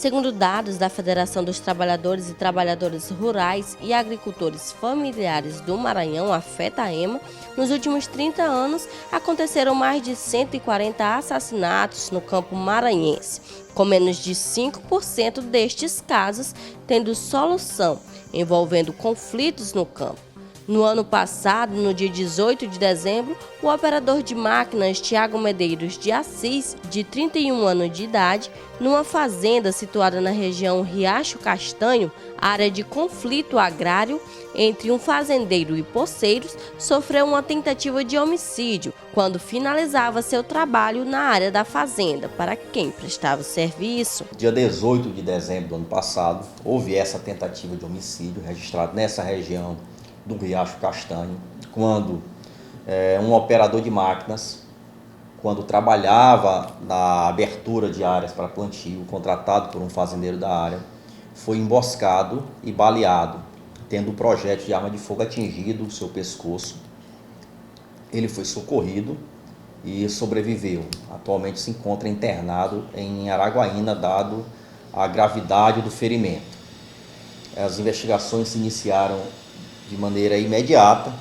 Segundo dados da Federação dos Trabalhadores e Trabalhadoras Rurais e Agricultores Familiares do Maranhão, a FETAEMA, nos últimos 30 anos aconteceram mais de 140 assassinatos no campo maranhense, com menos de 5% destes casos tendo solução, envolvendo conflitos no campo. No ano passado, no dia 18 de dezembro, o operador de máquinas Tiago Medeiros de Assis, de 31 anos de idade, numa fazenda situada na região Riacho Castanho, área de conflito agrário entre um fazendeiro e poceiros, sofreu uma tentativa de homicídio quando finalizava seu trabalho na área da fazenda, para quem prestava serviço. Dia 18 de dezembro do ano passado, houve essa tentativa de homicídio registrada nessa região do Riacho Castanho, quando um operador de máquinas, quando trabalhava na abertura de áreas para plantio, contratado por um fazendeiro da área, foi emboscado e baleado, tendo o projétil de arma de fogo atingido o seu pescoço. Ele foi socorrido e sobreviveu. Atualmente se encontra internado em Araguaína, dado a gravidade do ferimento. As investigações se iniciaram de maneira imediata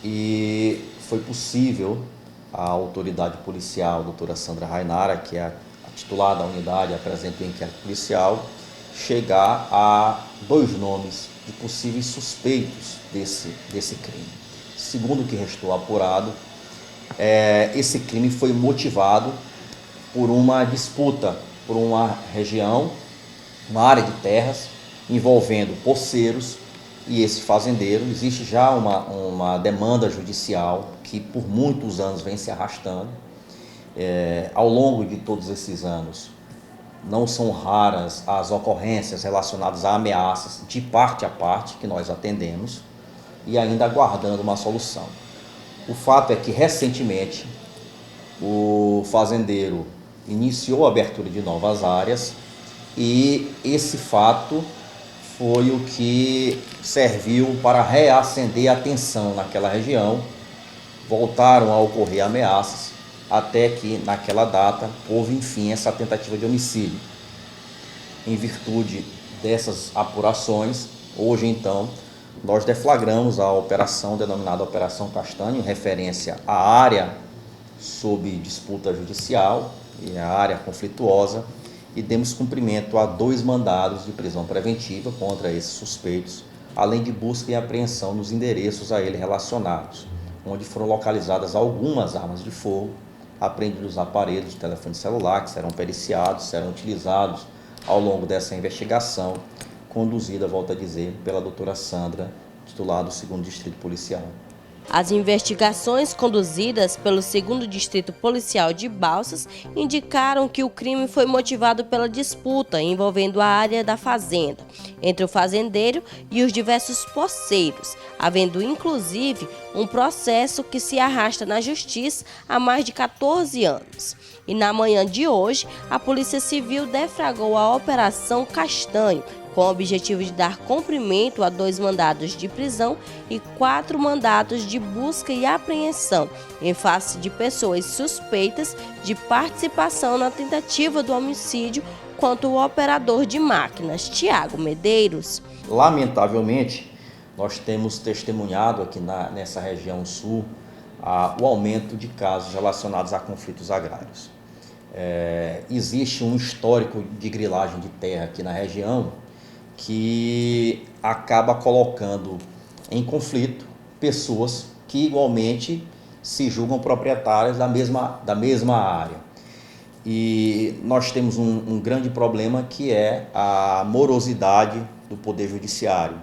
e foi possível a autoridade policial, a doutora Sandra Rainara, que é a titular da unidade, apresenta o inquérito policial, chegar a 2 nomes de possíveis suspeitos desse crime. Segundo o que restou apurado, esse crime foi motivado por uma disputa por uma região, uma área de terras, envolvendo poceiros e esse fazendeiro. Existe já uma demanda judicial que por muitos anos vem se arrastando. Ao longo de todos esses anos, não são raras as ocorrências relacionadas a ameaças de parte a parte que nós atendemos e ainda aguardando uma solução. O fato é que recentemente o fazendeiro iniciou a abertura de novas áreas e esse fato foi o que serviu para reacender a tensão naquela região. Voltaram a ocorrer ameaças, até que naquela data houve enfim essa tentativa de homicídio. Em virtude dessas apurações, hoje então, nós deflagramos a operação denominada Operação Castanho, em referência à área sob disputa judicial e à área conflituosa, e demos cumprimento a 2 mandados de prisão preventiva contra esses suspeitos, além de busca e apreensão nos endereços a ele relacionados, onde foram localizadas algumas armas de fogo, apreendidos aparelhos de telefone celular que serão periciados, serão utilizados ao longo dessa investigação, conduzida, volto a dizer, pela doutora Sandra, titular do 2º Distrito Policial. As investigações conduzidas pelo 2º Distrito Policial de Balsas indicaram que o crime foi motivado pela disputa envolvendo a área da fazenda, entre o fazendeiro e os diversos poceiros, havendo inclusive um processo que se arrasta na justiça há mais de 14 anos. E na manhã de hoje, a Polícia Civil deflagrou a Operação Castanho, com o objetivo de dar cumprimento a 2 mandados de prisão e 4 mandados de busca e apreensão em face de pessoas suspeitas de participação na tentativa do homicídio contra o operador de máquinas, Tiago Medeiros. Lamentavelmente, nós temos testemunhado aqui nessa região sul o aumento de casos relacionados a conflitos agrários. Existe um histórico de grilagem de terra aqui na região que acaba colocando em conflito pessoas que igualmente se julgam proprietárias da mesma área. E nós temos um grande problema, que é a morosidade do Poder Judiciário.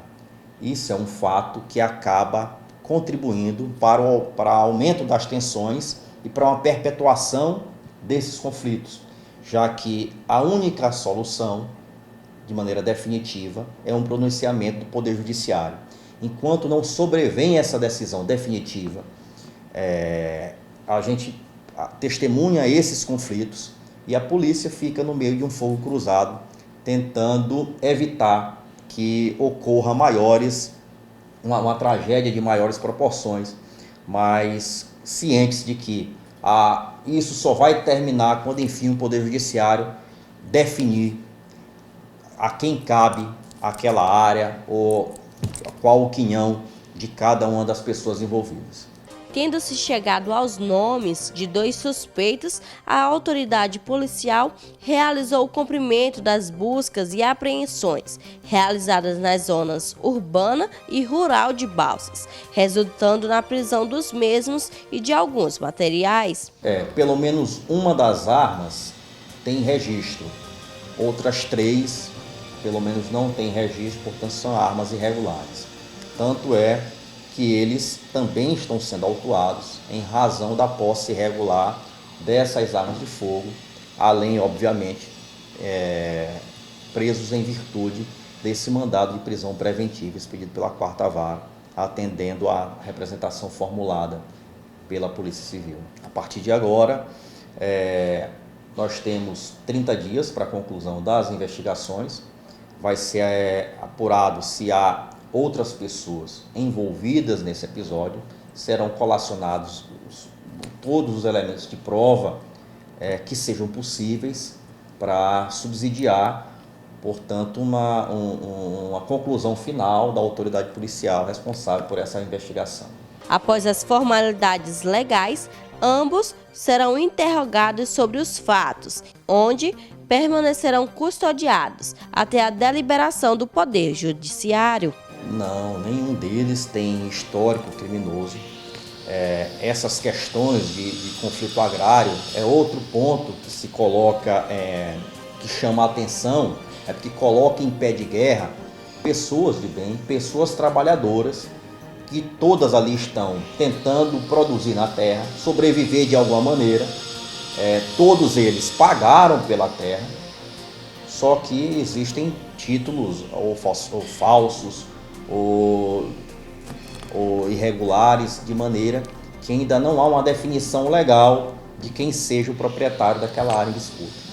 Isso é um fato que acaba contribuindo para o aumento das tensões e para uma perpetuação desses conflitos, já que a única solução, de maneira definitiva, é um pronunciamento do Poder Judiciário. Enquanto não sobrevém essa decisão definitiva, a gente testemunha esses conflitos e a polícia fica no meio de um fogo cruzado, tentando evitar que ocorra uma tragédia de maiores proporções, mas cientes de que isso só vai terminar quando, enfim, o Poder Judiciário definir a quem cabe aquela área ou qual o quinhão de cada uma das pessoas envolvidas. Tendo-se chegado aos nomes de 2 suspeitos, a autoridade policial realizou o cumprimento das buscas e apreensões realizadas nas zonas urbana e rural de Balsas, resultando na prisão dos mesmos e de alguns materiais. Pelo menos uma das armas tem registro, outras 3, pelo menos não tem registro, portanto são armas irregulares. Tanto é que eles também estão sendo autuados em razão da posse irregular dessas armas de fogo, além, obviamente, presos em virtude desse mandado de prisão preventiva expedido pela 4ª Vara, atendendo à representação formulada pela Polícia Civil. A partir de agora, nós temos 30 dias para a conclusão das investigações. Vai ser apurado se há outras pessoas envolvidas nesse episódio, serão colacionados todos os elementos de prova que sejam possíveis para subsidiar, portanto, uma conclusão final da autoridade policial responsável por essa investigação. Após as formalidades legais, ambos serão interrogados sobre os fatos, onde permanecerão custodiados até a deliberação do Poder Judiciário. Não, nenhum deles tem histórico criminoso. Essas questões de conflito agrário é outro ponto que se coloca, que chama a atenção, porque coloca em pé de guerra pessoas de bem, pessoas trabalhadoras, que todas ali estão tentando produzir na terra, sobreviver de alguma maneira. Todos eles pagaram pela terra, só que existem títulos ou falsos ou irregulares, de maneira que ainda não há uma definição legal de quem seja o proprietário daquela área em disputa.